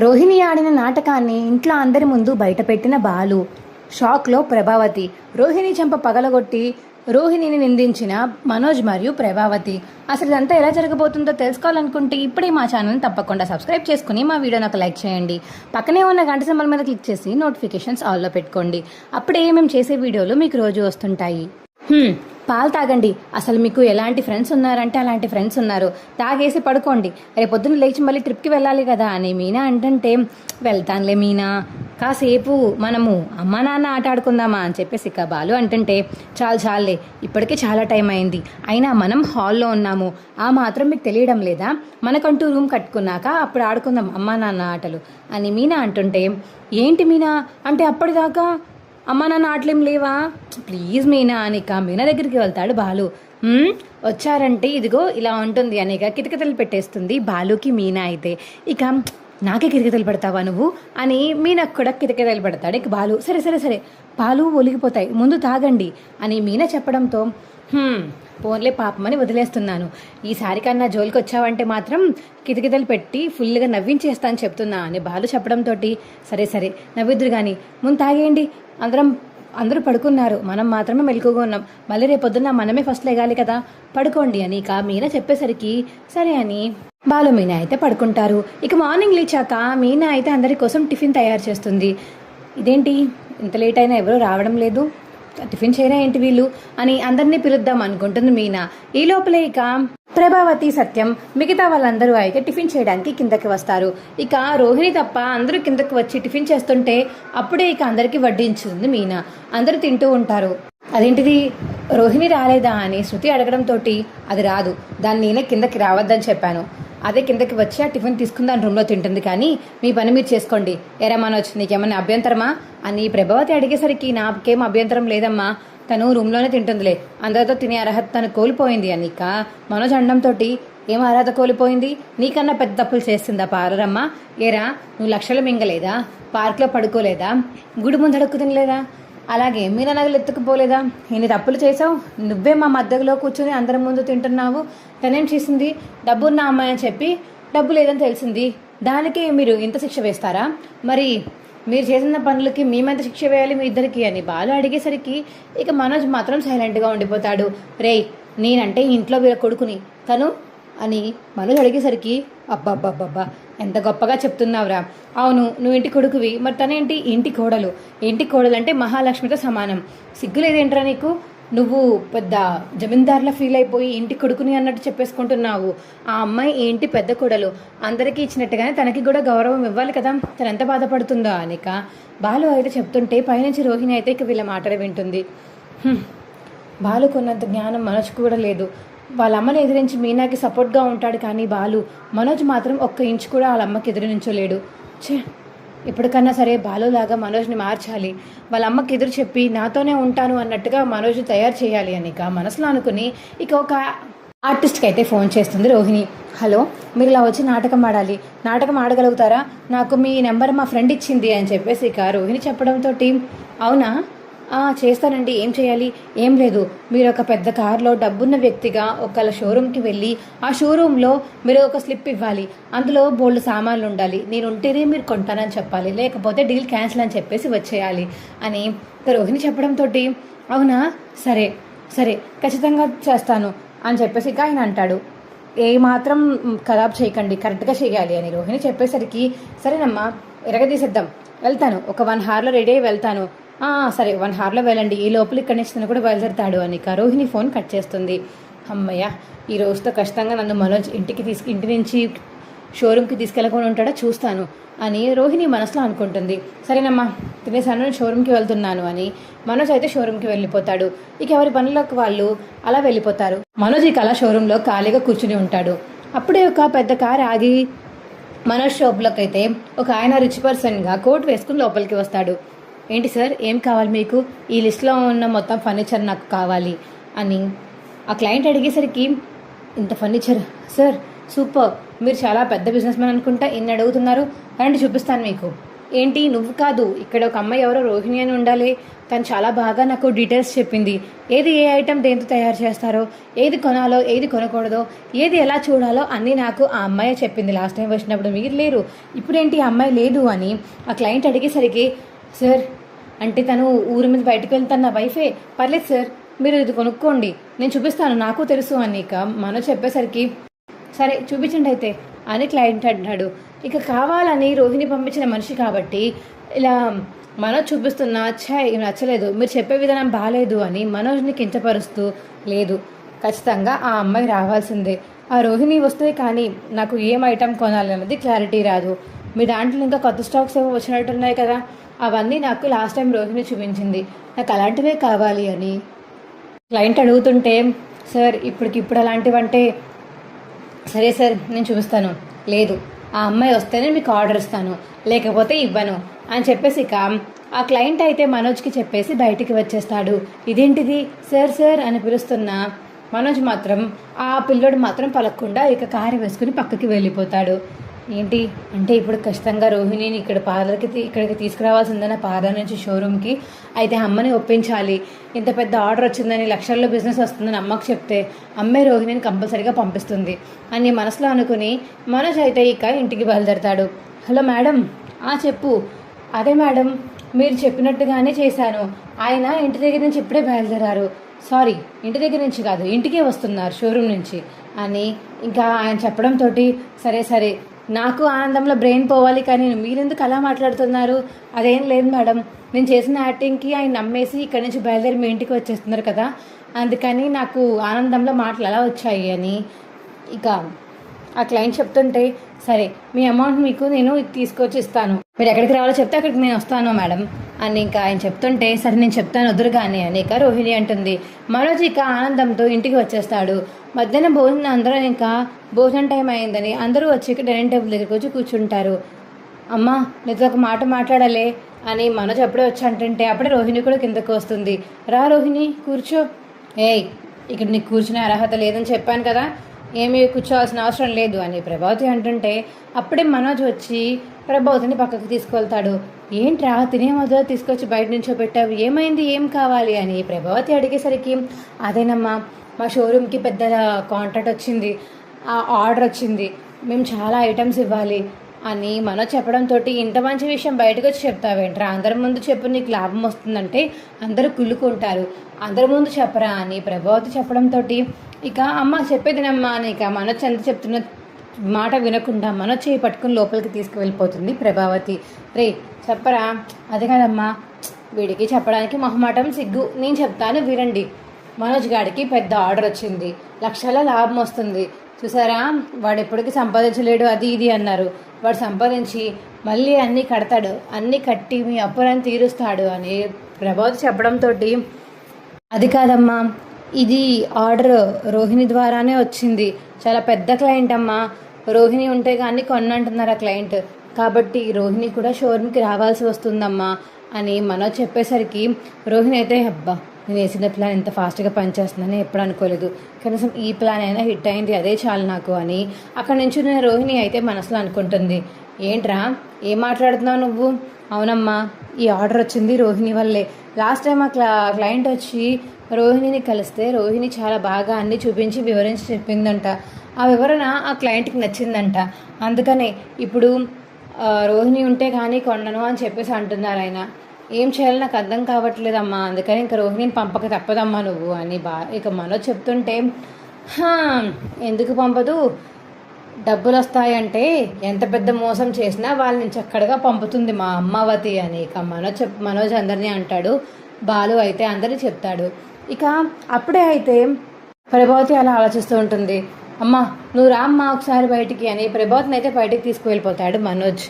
రోహిణి ఆడిన నాటకాన్ని ఇంట్లో అందరి ముందు బయటపెట్టిన బాలు. షాక్లో ప్రభావతి. రోహిణి చెంప పగలగొట్టి రోహిణిని నిందించిన మనోజ్ మరియు ప్రభావతి. అసలు ఇదంతా ఎలా జరగబోతుందో తెలుసుకోవాలనుకుంటే ఇప్పుడే మా ఛానల్ని తప్పకుండా సబ్స్క్రైబ్ చేసుకుని మా వీడియోని ఒక లైక్ చేయండి. పక్కనే ఉన్న గంట సింబల్ మీద క్లిక్ చేసి నోటిఫికేషన్స్ ఆల్లో పెట్టుకోండి. అప్పుడే మేము చేసే వీడియోలు మీకు రోజు వస్తుంటాయి. పాలు తాగండి. అసలు మీకు ఎలాంటి ఫ్రెండ్స్ ఉన్నారంటే అలాంటి ఫ్రెండ్స్ ఉన్నారు. తాగేసి పడుకోండి. రేపొద్దున లేచి మళ్ళీ ట్రిప్కి వెళ్ళాలి కదా అని మీనా అంటుంటే, వెళ్తానులే మీనా, కాసేపు మనము అమ్మా నాన్న ఆట ఆడుకుందామా అని చెప్పేసి ఇక బాలు అంటుంటే, చాలులే, ఇప్పటికే చాలా టైం అయింది, అయినా మనం హాల్లో ఉన్నాము, ఆ మాత్రం మీకు తెలియడం లేదా, మనకంటూ రూమ్ కట్టుకున్నాక అప్పుడు ఆడుకుందాం అమ్మా నాన్న ఆటలు అని మీనా అంటుంటే, ఏంటి మీనా అంటే అప్పటిదాకా అమ్మ నాన్న ఆటలేం లేవా, ప్లీజ్ మీనా అనిక మీనా దగ్గరికి వెళ్తాడు బాలు. వచ్చారంటే ఇదిగో ఇలా ఉంటుంది అనిక కితకితలు పెట్టేస్తుంది బాలుకి మీనా. అయితే ఇక నాకే కితకితలు పెడతావా నువ్వు అని మీనాకు కూడా కితకితలు పెడతాడు. ఇక బాలు సరే పాలు ఒలిగిపోతాయి, ముందు తాగండి అని మీనా చెప్పడంతో, పోన్లే పాపమని వదిలేస్తున్నాను, ఈసారి కన్నా జోలికి వచ్చావంటే మాత్రం కితకితలు పెట్టి ఫుల్గా నవ్వించేస్తా అని చెప్తున్నా అని బాలు చెప్పడంతో, సరే నవ్విద్దురు కానీ ముందు తాగేయండి, అందరూ పడుకున్నారు, మనం మాత్రమే మెలకుగా ఉన్నాం, మళ్ళీ రేపొద్దున్న మనమే ఫస్ట్ లేగాలి కదా, పడుకోండి అని ఇక మీనా చెప్పేసరికి సరే అని బాలు మీనా అయితే పడుకుంటారు. ఇక మార్నింగ్ లేచాక మీనా అయితే అందరి కోసం టిఫిన్ తయారు చేస్తుంది. ఇదేంటి ఇంత లేట్ అయినా ఎవరూ రావడం లేదు, టిఫిన్ చేయరా ఏంటి వీళ్ళు అని అందరినీ పిలుద్దాం అనుకుంటుంది మీనా. ఈ లోపలే ఇక ప్రభావతి, సత్యం, మిగతా వాళ్ళందరూ అయితే టిఫిన్ చేయడానికి కిందకి వస్తారు. ఇక రోహిణి తప్ప అందరూ కిందకి వచ్చి టిఫిన్ చేస్తుంటే అప్పుడే ఇక అందరికీ వడ్డించుంది మీనా. అందరూ తింటూ ఉంటారు. అదేంటిది రోహిణి రాలేదా అని శృతి అడగడంతో, అది రాదు, దాన్ని నేనే కిందకి రావద్దని చెప్పాను, అదే కిందకి వచ్చి ఆ టిఫిన్ తీసుకుని దాని రూమ్లో తింటుంది, కానీ మీ పని మీరు చేసుకోండి, ఎరా మనోజ్ నీకేమన్నా అభ్యంతరమా అని ప్రభావతి అడిగేసరికి, నాకేం అభ్యంతరం లేదమ్మా, తను రూమ్లోనే తింటుందిలే, అందరితో తినే అర్హత తను కోల్పోయింది అని ఇక మనోజ్ అనడంతో, ఏం అర్హత కోల్పోయింది, నీకన్నా పెద్ద తప్పులు చేస్తుందా పారరమ్మ, ఏరా నువ్వు లక్షలు మింగలేదా, పార్క్లో పడుకోలేదా, గుడి ముందు అడుక్కు తినలేదా, అలాగే మీనా నగలు ఎత్తుకుపోలేదా, ఎన్ని తప్పులు చేసావు, నువ్వే మా మధ్యలో కూర్చొని అందరి ముందు తింటున్నావు, తనేం చేసింది, డబ్బున్న అమ్మాయి అని చెప్పి డబ్బు లేదని తెలిసింది, దానికి మీరు ఇంత శిక్ష వేస్తారా, మరి మీరు చేసిన పనులకి మేమెంత శిక్ష వేయాలి మీ ఇద్దరికి అని బాలు అడిగేసరికి ఇక మనోజ్ మాత్రం సైలెంట్గా ఉండిపోతాడు. రేయ్ నేనంటే ఇంట్లో వీళ్ళ కొడుకుని, తను అని మనోజ్ అడిగేసరికి, అబ్బాబ్బాబ్బా ఎంత గొప్పగా చెప్తున్నావురా, అవును నువ్వు ఇంటి కొడుకువి, మరి తనేంటి ఇంటి కోడలు, ఇంటి కోడలు అంటే మహాలక్ష్మితో సమానం, సిగ్గులేదేంట్రా నీకు, నువ్వు పెద్ద జమీందార్లా ఫీల్ అయిపోయి ఇంటి కొడుకుని అన్నట్టు చెప్పేసుకుంటున్నావు, ఆ అమ్మాయి ఏంటి పెద్ద కోడలు, అందరికీ ఇచ్చినట్టుగానే తనకి కూడా గౌరవం ఇవ్వాలి కదా, తను ఎంత బాధపడుతుందో అనిక బాలు అయితే చెప్తుంటే పైనుంచి రోహిణి అయితే ఇక వీళ్ళ మాటలు వింటుంది. బాలుకున్నంత జ్ఞానం మనోజ్కి కూడా లేదు, వాళ్ళ అమ్మని ఎదిరించి మీనాకి సపోర్ట్గా ఉంటాడు, కానీ బాలు మనోజ్ మాత్రం ఒక్క ఇంచు కూడా వాళ్ళ అమ్మకి ఎదురు నుంచోలేడు. ఇప్పటికన్నా సరే బాలులాగా మనోజ్ని మార్చాలి, వాళ్ళ అమ్మకి ఎదురు చెప్పి నాతోనే ఉంటాను అన్నట్టుగా మనోజ్ని తయారు చేయాలి అని ఇక మనసులో అనుకుని ఇక ఒక ఆర్టిస్ట్కి అయితే ఫోన్ చేస్తుంది రోహిణి. హలో, మీరు ఇలా వచ్చి నాటకం ఆడాలి, నాటకం ఆడగలుగుతారా, నాకు మీ నెంబర్ మా ఫ్రెండ్ ఇచ్చింది అని చెప్పేసి ఇక రోహిణి చెప్పడంతో, అవునా చేస్తానండి, ఏం చేయాలి, ఏం లేదు, మీరు ఒక పెద్ద కారులో డబ్బున్న వ్యక్తిగా ఒకళ్ళ షోరూమ్కి వెళ్ళి ఆ షోరూంలో మీరు ఒక స్లిప్ ఇవ్వాలి, అందులో బోల్డ్ సామాన్లు ఉండాలి, నేను ఉంటేనే మీరు కొంటానని చెప్పాలి, లేకపోతే డీల్ క్యాన్సిల్ అని చెప్పేసి వచ్చేయాలి అని రోహిణి చెప్పడంతో, అవునా సరే ఖచ్చితంగా చేస్తాను అని చెప్పేసి ఇక ఆయన అంటాడు. ఏ మాత్రం ఖరాబ్ చేయకండి, కరెక్ట్గా చేయాలి అని రోహిణి చెప్పేసరికి, సరేనమ్మా ఎరగదీసేద్దాం, వెళ్తాను, ఒక 1 hourలో రెడీ అయ్యి వెళ్తాను, సరే 1 hourలో వెళ్ళండి, ఈ లోపల ఇక్కడి నుంచి తను కూడా బయలుదేరుతాడు అని రోహిణి ఫోన్ కట్ చేస్తుంది. అమ్మయ్య, ఈ రోజుతో ఖచ్చితంగా నన్ను మనోజ్ ఇంటి నుంచి షోరూమ్కి తీసుకెళ్ళకుండా ఉంటాడో చూస్తాను అని రోహిణి మనసులో అనుకుంటుంది. సరేనమ్మా తినేసాను, నేను షోరూమ్కి వెళ్తున్నాను అని మనోజ్ అయితే షోరూమ్కి వెళ్ళిపోతాడు. ఇక ఎవరి పనులకు వాళ్ళు అలా వెళ్ళిపోతారు. మనోజ్ ఇక అలా షోరూంలో ఖాళీగా కూర్చుని ఉంటాడు. అప్పుడే ఒక పెద్ద కార్ ఆగి మనోజ్ షాప్లోకి అయితే ఒక ఆయన రిచ్ పర్సన్గా కోట్ వేసుకుని లోపలికి వస్తాడు. ఏంటి సార్, ఏం కావాలి మీకు, ఈ లిస్ట్లో ఉన్న మొత్తం ఫర్నిచర్ నాకు కావాలి అని ఆ క్లయింట్ అడిగేసరికి, ఇంత ఫర్నిచర్ సార్, సూపర్, మీరు చాలా పెద్ద బిజినెస్ మ్యాన్ అనుకుంటా, ఇన్ని అడుగుతున్నారు, రండి చూపిస్తాను మీకు ఏంటి నువ్వు కాదు, ఇక్కడ ఒక అమ్మాయి ఎవరో రోహిణి అని ఉండాలి, తను చాలా బాగా నాకు డీటెయిల్స్ చెప్పింది, ఏది ఏ ఐటెం దేంతో తయారు చేస్తారో, ఏది కొనాలో ఏది కొనకూడదో, ఏది ఎలా చూడాలో అన్నీ నాకు ఆ అమ్మాయి చెప్పింది లాస్ట్ టైం వచ్చినప్పుడు, మీరు లేరు, ఇప్పుడేంటి ఆ అమ్మాయి లేదు అని ఆ క్లయింట్ అడిగేసరికి, సార్ అంటే తను ఊరి మీద బయటకు వెళ్తాను వైఫే, పర్లేదు సార్ మీరు ఇది కొనుక్కోండి నేను చూపిస్తాను నాకు తెలుసు అని ఇక మనం చెప్పేసరికి, సరే చూపించండి అయితే అని క్లయింట్ అంటున్నాడు. ఇక కావాలని రోహిణి పంపించిన మనిషి కాబట్టి ఇలా మనోజ్ చూపిస్తున్నా ఛాయ్ నచ్చలేదు, మీరు చెప్పే విధానం బాగాలేదు అని మనోజ్ని కించపరుస్తూ, లేదు ఖచ్చితంగా ఆ అమ్మాయి రావాల్సిందే, ఆ రోహిణి వస్తే కానీ నాకు ఏం ఐటెం కొనాలి అన్నది క్లారిటీ రాదు, మీ దాంట్లో ఇంకా కొత్త స్టాక్స్ ఏమో వచ్చినట్టున్నాయి కదా, అవన్నీ నాకు లాస్ట్ టైం రోహిణి చూపించింది, నాకు అలాంటివే కావాలి అని క్లయింట్ అడుగుతుంటే, సార్ ఇప్పటికిప్పుడు అలాంటివంటే సరే సార్ నేను చూపిస్తాను, లేదు ఆ అమ్మాయి వస్తేనే మీకు ఆర్డర్ ఇస్తాను లేకపోతే ఇవ్వను అని చెప్పేసి ఇక ఆ క్లయింట్ అయితే మనోజ్కి చెప్పేసి బయటికి వచ్చేస్తాడు. ఇదేంటిది సార్ సార్ అని పిలుస్తున్న మనోజ్ మాత్రం ఆ పిల్లోడు మాత్రం పలకకుండా ఇక కారు వేసుకుని పక్కకి వెళ్ళిపోతాడు. ఏంటి అంటే ఇప్పుడు ఖచ్చితంగా రోహిణిని ఇక్కడికి తీసుకురావాల్సిందన్న పార్లర్ నుంచి షోరూమ్కి, అయితే అమ్మని ఒప్పించాలి, ఇంత పెద్ద ఆర్డర్ వచ్చిందని లక్షల్లో బిజినెస్ వస్తుందని అమ్మకు చెప్తే అమ్మే రోహిణిని కంపల్సరీగా పంపిస్తుంది అని మనసులో అనుకుని మనోజ్ అయితే ఇక ఇంటికి బయలుదేరతాడు. హలో మేడం, చెప్పు. అదే మేడం మీరు చెప్పినట్టుగానే చేశాను, ఆయన ఇంటి దగ్గర నుంచి ఇప్పుడే బయలుదేరారు, సారీ ఇంటి దగ్గర నుంచి కాదు ఇంటికే వస్తున్నారు షోరూమ్ నుంచి అని ఇంకా ఆయన చెప్పడంతో, సరే సరే నాకు ఆనందంలో బ్రెయిన్ పోవాలి కానీ మీరెందుకు అలా మాట్లాడుతున్నారు, అదేం లేదు మేడం నేను చేసిన యాక్టింగ్కి ఆయన నమ్మేసి ఇక్కడి నుంచి బయలుదేరి మీ ఇంటికి వచ్చేస్తున్నారు కదా, అందుకని నాకు ఆనందంలో మాటలు అలా వచ్చాయి అని ఇక ఆ క్లయింట్ చెప్తుంటే, సరే మీ అమౌంట్ మీకు నేను తీసుకొచ్చి ఇస్తాను, మీరు ఎక్కడికి రావాలో చెప్తే అక్కడికి నేను వస్తాను మేడం అని ఇంకా ఆయన చెప్తుంటే, సరే నేను చెప్తాను వద్దురుగానే అని ఇక రోహిణి అంటుంది. మనోజ్ ఇక ఆనందంతో ఇంటికి వచ్చేస్తాడు. మధ్యాహ్నం భోజనం అందరూ ఇంకా భోజనం టైం అయిందని అందరూ వచ్చి డైనింగ్ టేబుల్ దగ్గరికి వచ్చి కూర్చుంటారు. అమ్మ నీతో ఒక మాట మాట్లాడాలి అని మనోజ్ అప్పుడే వచ్చి అంటుంటే అప్పుడే రోహిణి కూడా కిందకు వస్తుంది. రా రోహిణి కూర్చో. ఏయ్ ఇక్కడ నీకు కూర్చునే అర్హత లేదని చెప్పాను కదా, ఏమీ కూర్చోవాల్సిన అవసరం లేదు అని ప్రభావతి అంటుంటే అప్పుడే మనోజ్ వచ్చి ప్రభావతిని పక్కకు తీసుకెళ్తాడు. ఏంట్రా తినే మొదలు తీసుకొచ్చి బయట నుంచో పెట్టావు, ఏమైంది ఏం కావాలి అని ప్రభావతి అడిగేసరికి, అదేనమ్మా మా షోరూమ్కి పెద్ద కాంట్రాక్ట్ వచ్చింది, ఆ ఆర్డర్ వచ్చింది, మేము చాలా ఐటమ్స్ ఇవ్వాలి అని మనోజ్ చెప్పడంతో, ఇంత మంచి విషయం బయటకు వచ్చి చెప్తావేంట్రా, అందరి ముందు చెప్పు నీకు లాభం వస్తుందంటే అందరూ కుళ్ళుకుంటారు, అందరి ముందు చెప్పరా అని ప్రభావతి చెప్పడంతో ఇక అమ్మ చెప్పేదినమ్మా అని ఇక మనోజ్ ఎంత చెప్తున్న మాట వినకుండా మనోజ్ చేయి పట్టుకుని లోపలికి తీసుకువెళ్ళిపోతుంది ప్రభావతి. రే చెప్పరా, అదే కదమ్మా వీడికి చెప్పడానికి మొహమాటం సిగ్గు, నేను చెప్తాను వినండి, మనోజ్ గాడికి పెద్ద ఆర్డర్ వచ్చింది, లక్షల లాభం వస్తుంది, చూసారా వాడు ఎప్పటికీ సంపాదించలేడు అది ఇది అన్నారు, వాడు సంపాదించి మళ్ళీ అన్నీ కడతాడు, అన్నీ కట్టి మీ అప్పులను తీరుస్తాడు అని ప్రభావతి చెప్పడంతో, అది కాదమ్మా ఇది ఆర్డర్ రోహిణి ద్వారానే వచ్చింది, చాలా పెద్ద క్లయింట్ అమ్మా, రోహిణి ఉంటే కానీ కొన్నంటున్నారు ఆ క్లయింట్, కాబట్టి రోహిణి కూడా షోరూమ్కి రావాల్సి వస్తుందమ్మా అని మనోజ్ చెప్పేసరికి రోహిణి అయితే, అబ్బా నేను వేసిన ప్లాన్ ఇంత ఫాస్ట్గా పనిచేస్తుందని ఎప్పుడు అనుకోలేదు, కనీసం ఈ ప్లాన్ అయినా హిట్ అయింది అదే చాలు నాకు అని అక్కడి నుంచి నేను రోహిణి అయితే మనసులో అనుకుంటుంది. ఏంట్రా ఏం మాట్లాడుతున్నావు నువ్వు, అవునమ్మా ఈ ఆర్డర్ వచ్చింది రోహిణి వల్లే, లాస్ట్ టైం ఆ క్లయింట్ వచ్చి రోహిణిని కలిస్తే రోహిణి చాలా బాగా అన్నీ చూపించి వివరించి చెప్పిందంట, ఆ వివరణ ఆ క్లయింట్కి నచ్చిందంట, అందుకనే ఇప్పుడు రోహిణి ఉంటే కానీ కొండను అని చెప్పేసి అంటున్నారు ఆయన, ఏం చేయాలో నాకు అర్థం కావట్లేదమ్మా, అందుకని ఇంకా రోహిణిని పంపక తప్పదమ్మా నువ్వు అని ఇక మనోజ్ చెప్తుంటే, ఎందుకు పంపదు, డబ్బులు వస్తాయంటే ఎంత పెద్ద మోసం చేసినా వాళ్ళని చక్కడగా పంపుతుంది మా అమ్మావతి అని ఇక మనోజ్ అందరినీ అంటాడు. బాలు అయితే అందరినీ చెప్తాడు. ఇక అప్పుడే అయితే ప్రభావతి అలా ఆలోచిస్తూ ఉంటుంది. అమ్మ నువ్వు రామ్మా ఒకసారి బయటికి అని ప్రభావతిని అయితే బయటికి తీసుకువెళ్ళిపోతాడు మనోజ్.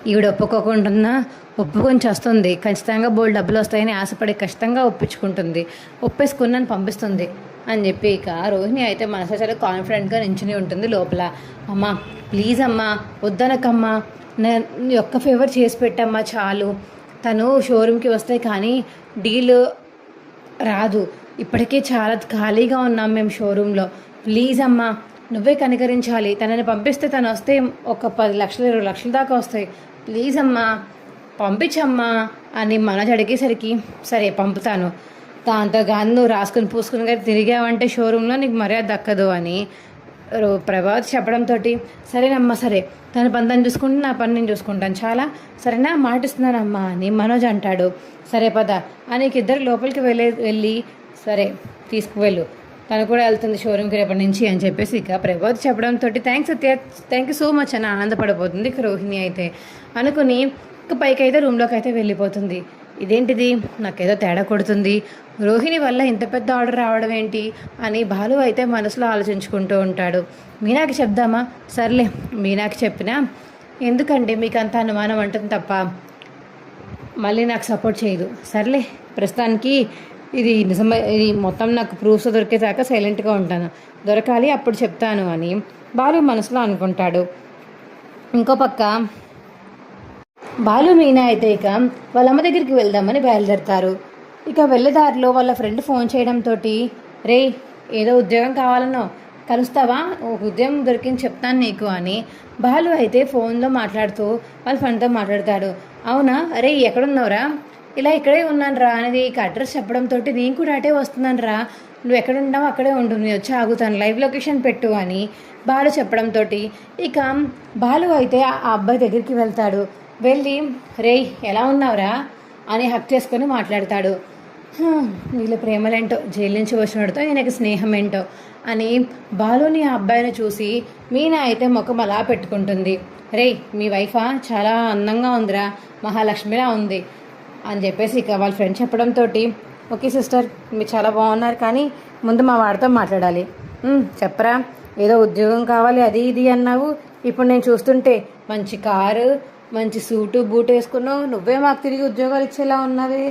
ఈవిడ ఒప్పుకోకుండా ఒప్పుకొని చేస్తుంది, ఖచ్చితంగా బోల్డ్ డబ్బులు వస్తాయని ఆశపడి ఖచ్చితంగా ఒప్పించుకుంటుంది, ఒప్పేసుకున్నాను పంపిస్తుంది అని చెప్పి ఇక రోహిణి అయితే మనసు చాలా కాన్ఫిడెంట్గా నించుని ఉంటుంది లోపల. అమ్మ ప్లీజ్ అమ్మా వద్దనకమ్మా, నీ ఒక్క ఫేవర్ చేసి పెట్టమ్మా చాలు, తను షోరూమ్కి వస్తే కానీ డీల్ రాదు, ఇప్పటికే చాలా ఖాళీగా ఉన్నాం మేము షోరూంలో, ప్లీజ్ అమ్మా నువ్వే కనికరించాలి, తనని పంపిస్తే తను వస్తే ఒక 10 లక్షలు 20 లక్షల దాకా వస్తాయి, ప్లీజ్ అమ్మా పంపించమ్మా అని మనోజ్ అడిగేసరికి సరే పంపుతాను, దాంతో కానీ నువ్వు రాసుకుని పూసుకుని కానీ తిరిగావంటే షోరూంలో నీకు మర్యాద దక్కదు అని ప్రభావతి చెప్పడంతో సరేనమ్మా సరే తన పని తను చూసుకుంటే నా పని నేను చూసుకుంటాను చాలా సరేనా మాటిస్తున్నానమ్మా అని మనోజ్ అంటాడు. సరే పద అని ఇద్దరు లోపలికి వెళ్ళి సరే తీసుకువెళ్ళు, తను కూడా వెళ్తుంది షోరూమ్కి రేపటి నుంచి అని చెప్పేసి ఇక ప్రభావతి చెప్పడంతో thanks Satya, thank you so much అని ఆనందపడిపోతుంది ఇక రోహిణి అయితే. అనుకుని ఇక పైకి అయితే రూమ్లోకి అయితే వెళ్ళిపోతుంది. ఇదేంటిది నాకేదో తేడా కొడుతుంది, రోహిణి వల్ల ఇంత పెద్ద ఆర్డర్ రావడం ఏంటి అని బాలు అయితే మనసులో ఆలోచించుకుంటూ ఉంటాడు. మీనాకి చెప్దామా, సర్లే మీనాకి చెప్పినా ఎందుకంటే మీకు అంత అనుమానం అంటుంది తప్ప మళ్ళీ నాకు సపోర్ట్ చేయదు, సర్లే ప్రస్తుతానికి ఇది నిజమే, ఇది మొత్తం నాకు ప్రూఫ్స్ దొరికేదాకా సైలెంట్గా ఉంటాను, దొరకాలి అప్పుడు చెప్తాను అని బాలు మనసులో అనుకుంటాడు. ఇంకో పక్క బాలు మీనా అయితే ఇక వాళ్ళ అమ్మ దగ్గరికి వెళ్దామని బయలుదేరతారు. ఇక వెళ్ళేదారిలో వాళ్ళ ఫ్రెండ్ ఫోన్ చేయడంతో రే ఏదో ఉద్యోగం కావాలనో కలుస్తావా, ఒక ఉద్యోగం దొరికింది చెప్తాను నీకు అని బాలు అయితే ఫోన్లో మాట్లాడుతూ వాళ్ళ ఫ్రెండ్తో మాట్లాడతాడు. అవునా రే ఎక్కడున్నావురా, ఇలా ఇక్కడే ఉన్నాను రా అనేది ఇక అడ్రస్ చెప్పడంతో నేను కూడా అటే వస్తున్నాను రా, నువ్వు ఎక్కడ ఉన్నావు అక్కడే ఉంటుంది, నేను వచ్చి ఆగుతాను, లైవ్ లొకేషన్ పెట్టు అని బాలు చెప్పడంతో ఇక బాలు అయితే ఆ అబ్బాయి దగ్గరికి వెళ్తాడు. వెళ్ళి రే ఎలా ఉన్నావురా అని హక్ చేసుకొని మాట్లాడతాడు. వీళ్ళ ప్రేమలేంటో, జైలు నుంచి వచ్చినోడితో ఈయనకి స్నేహం ఏంటో అని బాలుని ఆ అబ్బాయిని చూసి మీనా అయితే ముఖం అలా పెట్టుకుంటుంది. రే మీ వైఫా చాలా అందంగా ఉందిరా, మహాలక్ష్మిలా ఉంది అని చెప్పేసి ఇక వాళ్ళ ఫ్రెండ్ చెప్పడంతో ఓకే సిస్టర్ మీరు చాలా బాగున్నారు కానీ ముందు మా వాడితో మాట్లాడాలి, చెప్పరా ఏదో ఉద్యోగం కావాలి అది ఇది అన్నావు, ఇప్పుడు నేను చూస్తుంటే మంచి కారు మంచి సూటు బూట్ వేసుకున్నావు, నువ్వే మాకు తిరిగి ఉద్యోగాలు ఇచ్చేలా ఉన్నది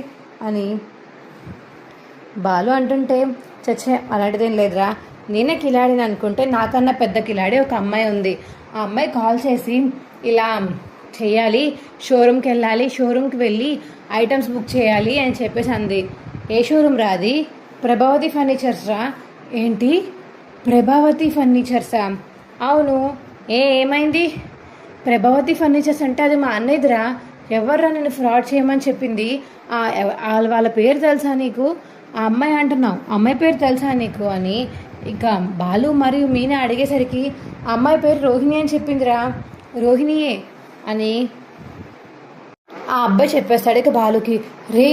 అని బాలు అంటుంటే చచ్చే అలాంటిదేం లేదురా, నేనే కిలాడిని అనుకుంటే నాకన్నా పెద్ద కిలాడి ఒక అమ్మాయి ఉంది, ఆ అమ్మాయి కాల్ చేసి ఇలా చేయాలి, షోరూమ్కి వెళ్ళాలి, షోరూమ్కి వెళ్ళి ఐటమ్స్ బుక్ చేయాలి అని చెప్పేసి అంది. ఏ షోరూమ్ రా అది, ప్రభావతి ఫర్నిచర్స్ రా. ఏంటి ప్రభావతి ఫర్నిచర్సా, అవును ఏమైంది, ప్రభావతి ఫర్నిచర్స్ అంటే అది మా అన్నయ్యదిరా, ఎవర్రా నేను ఫ్రాడ్ చేయమని చెప్పింది, వాళ్ళ పేరు తెలుసా నీకు, ఆ అమ్మాయి అంటున్నావు అమ్మాయి పేరు తెలుసా నీకు అని ఇక బాలు మరియు మీనా అడిగేసరికి ఆ అమ్మాయి పేరు రోహిణి అని చెప్పిందిరా, రోహిణియే అని ఆ అబ్బాయి చెప్పేస్తాడు. ఇక బాలుకి రే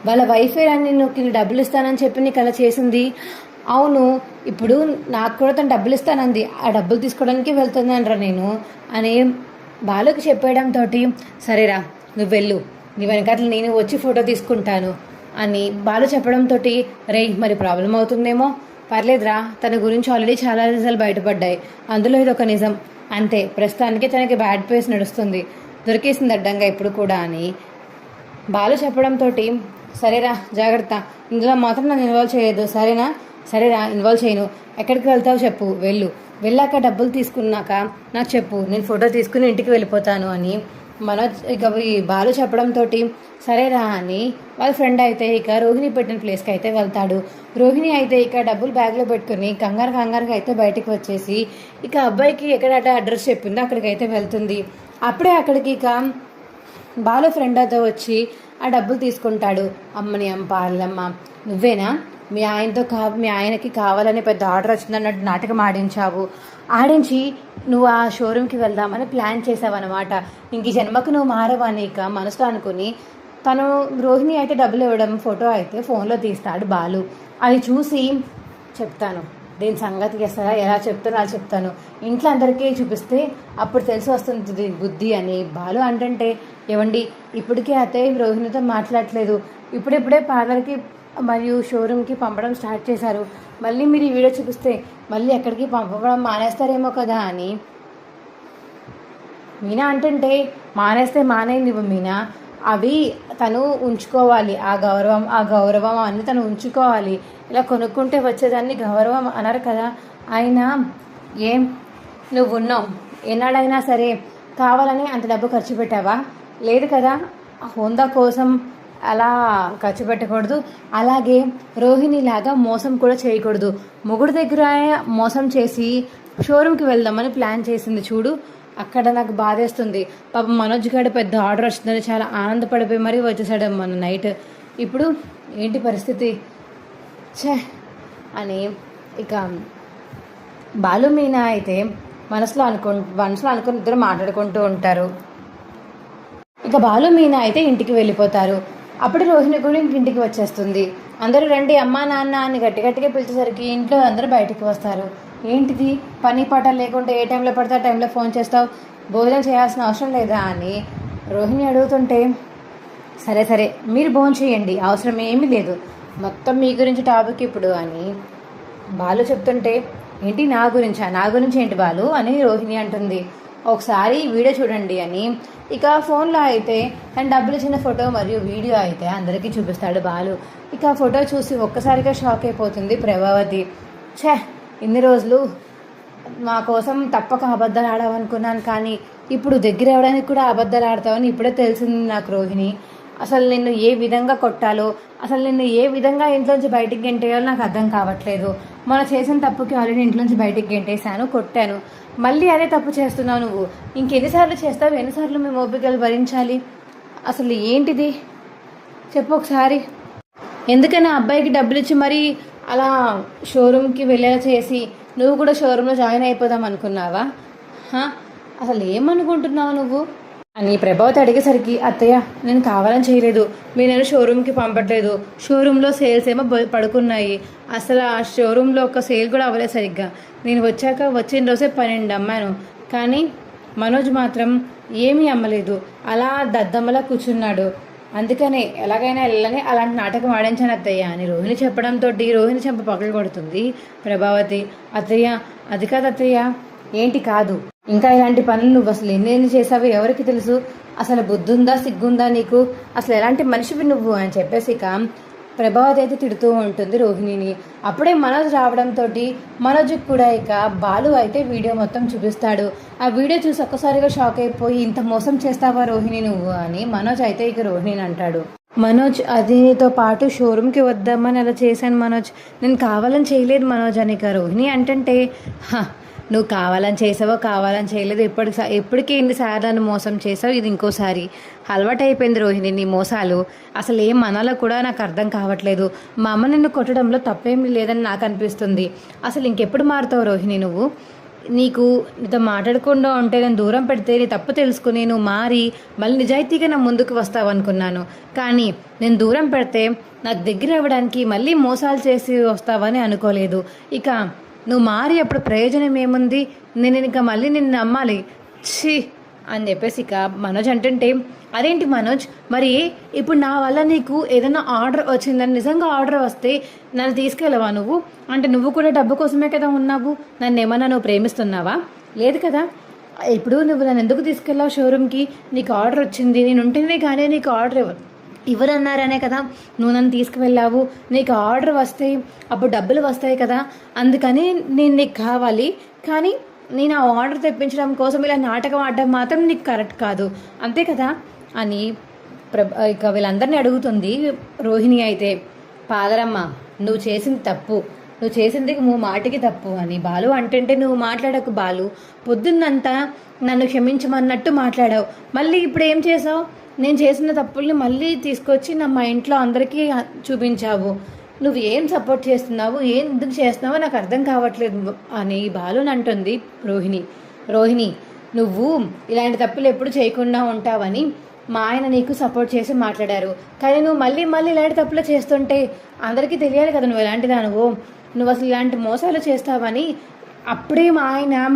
వాళ్ళ వైఫే అని నేను డబ్బులు ఇస్తానని చెప్పి నీకు అలా చేసింది, అవును ఇప్పుడు నాకు కూడా తను డబ్బులు ఇస్తానంది, ఆ డబ్బులు తీసుకోవడానికి వెళ్తున్నానరా నేను అని బాలుకి చెప్పేయడంతో సరేరా నువ్వు వెళ్ళు, నీ వెనకాతలు నేను వచ్చి ఫోటో తీసుకుంటాను అని బాలు చెప్పడంతో రే మరి ప్రాబ్లం అవుతుందేమో, పర్లేదురా తన గురించి ఆల్రెడీ చాలా నిజాలు బయటపడ్డాయి, అందులో ఇది ఒక నిజం అంతే, ప్రస్తుతానికి తనకి బ్యాడ్ పేస్ నడుస్తుంది, దొరికేసింది అడ్డంగా ఇప్పుడు కూడా అని బాలు చెప్పడంతో సరేరా జాగ్రత్త, ఇందులో మాత్రం నన్ను ఇన్వాల్వ్ చేయలేదు సరేనా, సరేరా ఇన్వాల్వ్ చేయను, ఎక్కడికి వెళ్తావు చెప్పు, వెళ్ళాక డబ్బులు తీసుకున్నాక నాకు చెప్పు, నేను ఫోటో తీసుకుని ఇంటికి వెళ్ళిపోతాను అని మనోజ్ ఇక ఈ బాలు చెప్పడంతో సరేరా అని వాళ్ళ ఫ్రెండ్ అయితే ఇక రోహిణి పెట్టిన ప్లేస్కి అయితే వెళ్తాడు. రోహిణి అయితే ఇక డబ్బులు బ్యాగ్లో పెట్టుకుని కంగారుగా అయితే బయటికి వచ్చేసి ఇక అబ్బాయికి ఎక్కడట అడ్రస్ చెప్పిందో అక్కడికి అయితే వెళ్తుంది. అప్పుడే అక్కడికి ఇక బాలు ఫ్రెండ్ అయితే వచ్చి ఆ డబ్బులు తీసుకుంటాడు. అమ్మని అమ్మ పార్లమ్మ నువ్వేనా, మీ ఆయనకి కావాలని పెద్ద ఆర్డర్ వచ్చిందన్నట్టు నాటకం ఆడించి నువ్వు ఆ షోరూమ్కి వెళ్దామని ప్లాన్ చేసావన్నమాట, ఇంక ఈ జన్మకు నువ్వు మారవని ఇక మనసులో అనుకుని తను రోహిణి అయితే డబ్బులు ఇవ్వడం ఫోటో అయితే ఫోన్లో తీస్తాడు బాలు. అది చూసి చెప్తాను దీని సంగతి చేస్తారా, ఎలా చెప్తానో అలా చెప్తాను, ఇంట్లో అందరికీ చూపిస్తే అప్పుడు తెలిసి వస్తుంది బుద్ధి అని బాలు అంటుంటే ఏవండి ఇప్పటికీ అత్తయ్య రోహిణితో మాట్లాడట్లేదు, ఇప్పుడే పార్లర్కి మరియు షోరూమ్కి పంపడం స్టార్ట్ చేశారు, మళ్ళీ మీరు ఈ వీడియో చూపిస్తే మళ్ళీ ఎక్కడికి పంపడం మానేస్తారేమో కదా అని మీనా అంటుంటే మానేస్తే మానే నువ్వు మీనా, అవి తను ఉంచుకోవాలి, ఆ గౌరవం అన్ని తను ఉంచుకోవాలి, ఇలా కొనుక్కుంటే వచ్చేదాన్ని గౌరవం అనరు కదా, అయినా ఏం నువ్వు ఉన్నావు ఎన్నాడైనా సరే కావాలని అంత డబ్బు ఖర్చు పెట్టావా, లేదు కదా, హోందా కోసం అలా ఖర్చు పెట్టకూడదు, అలాగే రోహిణిలాగా మోసం కూడా చేయకూడదు, మొగుడు దగ్గర మోసం చేసి షోరూమ్కి వెళ్దామని ప్లాన్ చేసింది చూడు, అక్కడ నాకు బాధేస్తుంది. పాపం మనోజ్ గారు పెద్ద ఆర్డర్ వచ్చిందని చాలా ఆనందపడిపోయి మరీ వచ్చేసాడు మన నైట్. ఇప్పుడు ఏంటి పరిస్థితి ఛే అని ఇక బాలు మీనా అయితే మనసులో అనుకుని ఇద్దరు మాట్లాడుకుంటూ ఉంటారు. ఇక బాలు మీనా అయితే ఇంటికి వెళ్ళిపోతారు. అప్పుడు రోహిణి కూడా ఇంటికి వచ్చేస్తుంది. అందరూ రండి అమ్మా నాన్న అని గట్టిగా పిలిచేసరికి ఇంట్లో అందరూ బయటికి వస్తారు. ఏంటిది పని పాట లేకుండా ఏ టైంలో పడితే ఆ టైంలో ఫోన్ చేస్తావు, భోజనం చేయాల్సిన అవసరం లేదా అని రోహిణి అడుగుతుంటే, సరే మీరు భోజనం చేయండి, అవసరం ఏమీ లేదు, మొత్తం మీ గురించి టాపిక్ ఇప్పుడు అని బాలు చెప్తుంటే, ఏంటి నా గురించి ఏంటి బాలు అని రోహిణి అంటుంది. ఒకసారి వీడియో చూడండి అని ఇక ఫోన్లో అయితే తన డబ్బులు ఇచ్చిన ఫోటో మరియు వీడియో అయితే అందరికీ చూపిస్తాడు బాలు. ఇక ఆ ఫోటో చూసి ఒక్కసారిగా షాక్ అయిపోతుంది ప్రభావతి. ఇన్ని రోజులు మా కోసం తప్పక అబద్ధాలు ఆడావనుకున్నాను, కానీ ఇప్పుడు దగ్గర అవ్వడానికి కూడా అబద్ధాలు ఆడతావని ఇప్పుడే తెలిసింది నాకు రోహిణి. అసలు నిన్ను ఏ విధంగా కొట్టాలో, అసలు నిన్ను ఏ విధంగా ఇంట్లోంచి బయటికి గెంటేయాలో నాకు అర్థం కావట్లేదు. మనం చేసిన తప్పుకి ఆల్రెడీ ఇంట్లోంచి బయటికి గెంటేశాను, కొట్టాను, మళ్ళీ అదే తప్పు చేస్తున్నావు నువ్వు. ఇంకెన్నిసార్లు చేస్తావు, ఎన్నిసార్లు మేము ఓపికలు భరించాలి? అసలు ఏంటిది చెప్పు ఒకసారి. ఎందుకని అబ్బాయికి డబ్బులు ఇచ్చి మరీ అలా షోరూమ్కి వెళ్ళేలా చేసి నువ్వు కూడా షోరూంలో జాయిన్ అయిపోదాం అనుకున్నావా? అసలు ఏమనుకుంటున్నావు నువ్వు అని ప్రభావతి అడిగేసరికి, అత్తయ్య నేను కావాలని చేయలేదు, మీరు నేను షోరూమ్కి పంపట్లేదు, షోరూంలో సేల్స్ ఏమో పడుకున్నాయి, అసలు ఆ షోరూంలో ఒక సేల్ కూడా అవ్వలేదు సరిగ్గా, నేను వచ్చిన రోజే 12 అమ్మాను, కానీ మనోజ్ మాత్రం ఏమీ అమ్మలేదు, అలా దద్దమ్మలా కూర్చున్నాడు, అందుకనే ఎలాగైనా వెళ్ళని అలాంటి నాటకం ఆడించాను అత్తయ్య అని రోహిణి చెప్పడంతో రోహిణి చెంప పగలు కొడుతుంది ప్రభావతి. అత్తయ్య అది కాదు అత్తయ్య. ఏంటి కాదు, ఇంకా ఇలాంటి పనులు నువ్వు అసలు ఎన్ని చేసావో ఎవరికి తెలుసు, అసలు బుద్ధుందా సిగ్గుందా నీకు, అసలు ఎలాంటి మనిషివి నువ్వు అని చెప్పేసి ఇక ప్రభావతి అయితే తిడుతూ ఉంటుంది రోహిణిని. అప్పుడే మనోజ్ రావడంతో మనోజ్కి కూడా ఇక బాలు అయితే వీడియో మొత్తం చూపిస్తాడు. ఆ వీడియో చూసి ఒక్కసారిగా షాక్ అయిపోయి, ఇంత మోసం చేస్తావా రోహిణి నువ్వు అని మనోజ్ అయితే ఇక రోహిణిని అంటాడు. మనోజ్ అదితో పాటు షోరూమ్కి వద్దామని అలా చేశాను మనోజ్, నేను కావాలని చేయలేదు మనోజ్ అని ఇక రోహిణి అంటుంటే, నువ్వు కావాలని చేసావో కావాలని చేయలేదు, ఎప్పటికీ ఎన్నిసార్లు నన్ను మోసం చేసావు, ఇది ఇంకోసారి అలవాటు అయిపోయింది రోహిణి నీ మోసాలు, అసలు ఏం మనాలో కూడా నాకు అర్థం కావట్లేదు, మా అమ్మ నిన్ను కొట్టడంలో తప్పేమీ లేదని నాకు అనిపిస్తుంది, అసలు ఇంకెప్పుడు మారుతావు రోహిణి నువ్వు, నీతో మాట్లాడకుండా ఉంటే నేను దూరం పెడితే నీ తప్పు తెలుసుకుని నువ్వు మారి మళ్ళీ నిజాయితీగా నా ముందుకు వస్తావు అనుకున్నాను, కానీ నేను దూరం పెడితే నాకు దగ్గర అవ్వడానికి మళ్ళీ మోసాలు చేసి వస్తావని అనుకోలేదు, ఇక నువ్వు మారి అప్పుడు ప్రయోజనం ఏముంది, నేను ఇంకా మళ్ళీ నిన్ను నమ్మాలి ఛీ అని చెప్పేసి ఇక మనోజ్ అంటుంటే, అదేంటి మనోజ్, మరి ఇప్పుడు నా వల్ల నీకు ఏదైనా ఆర్డర్ వచ్చిందని, నిజంగా ఆర్డర్ వస్తే నన్ను తీసుకెళ్ళవా నువ్వు, అంటే నువ్వు కూడా డబ్బు కోసమే కదా ఉన్నావు, నన్ను ఏమన్నా నువ్వు ప్రేమిస్తున్నావా, లేదు కదా, ఇప్పుడు నువ్వు నన్ను ఎందుకు తీసుకెళ్ళావు షోరూమ్కి, నీకు ఆర్డర్ వచ్చింది, నేను ఉంటేనే కానీ నీకు ఆర్డర్ ఎవరన్నారనే కదా నువ్వు నన్ను తీసుకువెళ్ళావు, నీకు ఆర్డర్ వస్తాయి అప్పుడు డబ్బులు వస్తాయి కదా, అందుకని నేను నీకు కావాలి, కానీ నేను ఆ ఆర్డర్ తెప్పించడం కోసం ఇలా నాటకం ఆడడం మాత్రం నీకు కరెక్ట్ కాదు, అంతే కదా అని ఇక వీళ్ళందరినీ అడుగుతుంది రోహిణి అయితే. పాదరమ్మ, నువ్వు చేసింది తప్పు, నువ్వు చేసింది నువ్వు మాటికి తప్పు అని బాలు అంటుంటే, నువ్వు మాట్లాడకు బాలు, పొద్దున్నంతా నన్ను క్షమించమన్నట్టు మాట్లాడావు, మళ్ళీ ఇప్పుడు ఏం చేసావు, నేను చేసిన తప్పుల్ని మళ్ళీ తీసుకొచ్చి మా ఇంట్లో అందరికీ చూపించావు, నువ్వు ఏం సపోర్ట్ చేస్తున్నావు, ఏం ఎందుకు చేస్తున్నావో నాకు అర్థం కావట్లేదు అని బాలుని అంటుంది రోహిణి నువ్వు ఇలాంటి తప్పులు ఎప్పుడు చేయకుండా ఉంటావని మా ఆయన నీకు సపోర్ట్ చేసి మాట్లాడారు, కానీ నువ్వు మళ్ళీ ఇలాంటి తప్పులు చేస్తుంటే అందరికీ తెలియాలి కదా నువ్వు ఎలాంటి దానివో, నువ్వు అసలు ఇలాంటి మోసాలు చేస్తావని అప్పుడే మా ఆయన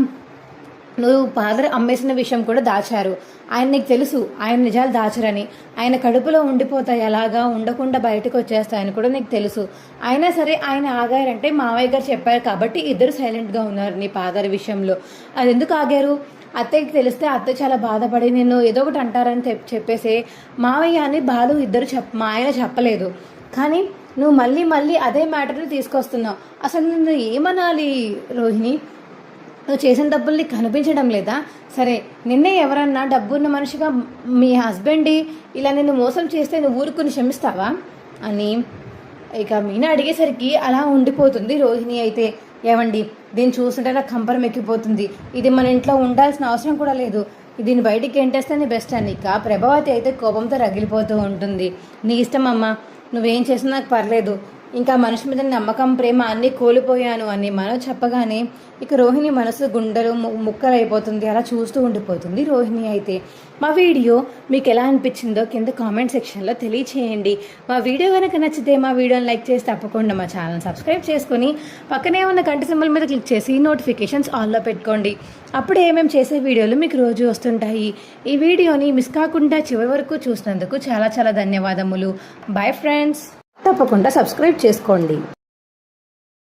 నువ్వు ఫాదర్ అమ్మేసిన విషయం కూడా దాచారు, ఆయన నీకు తెలుసు ఆయన నిజాలు దాచరని, ఆయన కడుపులో ఉండిపోతాయి అలాగా ఉండకుండా బయటకు వచ్చేస్తాయని కూడా నీకు తెలుసు, అయినా సరే ఆయన ఆగారంటే మావయ్య గారు చెప్పారు కాబట్టి ఇద్దరు సైలెంట్గా ఉన్నారు నీ ఫాదర్ విషయంలో, అది ఎందుకు ఆగారు, అత్తయ్యకి తెలిస్తే అత్త చాలా బాధపడి నిన్ను ఏదో ఒకటి అంటారని చెప్పేసి మావయ్య అని బాలు ఇద్దరు మా ఆయన చెప్పలేదు, కానీ నువ్వు మళ్ళీ అదే మ్యాటర్ని తీసుకొస్తున్నావు, అసలు నిన్ను ఏమనాలి రోహిణి, నువ్వు చేసిన డబ్బులు నీకు కనిపించడం లేదా, సరే నిన్నే ఎవరన్నా డబ్బున్న మనిషిగా మీ హస్బెండ్ ఇలా నిన్ను మోసం చేస్తే నువ్వు ఊరుకుని క్షమిస్తావా అని ఇక మీనా అడిగేసరికి అలా ఉండిపోతుంది రోహిణి అయితే. ఏమండి దీన్ని చూస్తుంటే నాకు కంపరం ఎక్కిపోతుంది. ఇది మన ఇంట్లో ఉండాల్సిన అవసరం కూడా లేదు. దీన్ని బయటికి ఎంటేస్తేనే బెస్ట్ అని. ఇక ప్రభావతి అయితే కోపంతో రగిలిపోతూ ఉంటుంది. నీ ఇష్టం అమ్మా, నువ్వేం చేసినా నాకు పర్లేదు. ఇంకా మనిషి మీద నమ్మకం, ప్రేమ అన్నీ కోల్పోయాను అని మనోజ్ చెప్పగానే ఇక రోహిణి మనసు గుండెలు ముక్కలైపోతుంది. అలా చూస్తూ ఉండిపోతుంది రోహిణి. అయితే మా వీడియో మీకు ఎలా అనిపించిందో కింద కామెంట్ సెక్షన్లో తెలియచేయండి. మా వీడియో కనుక నచ్చితే మా వీడియోని లైక్ చేసి తప్పకుండా మా ఛానల్ సబ్స్క్రైబ్ చేసుకొని పక్కనే ఉన్న గంట సింబల్ మీద క్లిక్ చేసి నోటిఫికేషన్స్ ఆల్లో పెట్టుకోండి. అప్పుడు ఏమేమి చేసే వీడియోలు మీకు రోజు వస్తుంటాయి. ఈ వీడియోని మిస్ కాకుండా చివరి వరకు చూసినందుకు చాలా చాలా ధన్యవాదములు. Bye friends. తప్పకుండా సబ్స్క్రైబ్ చేసుకోండి.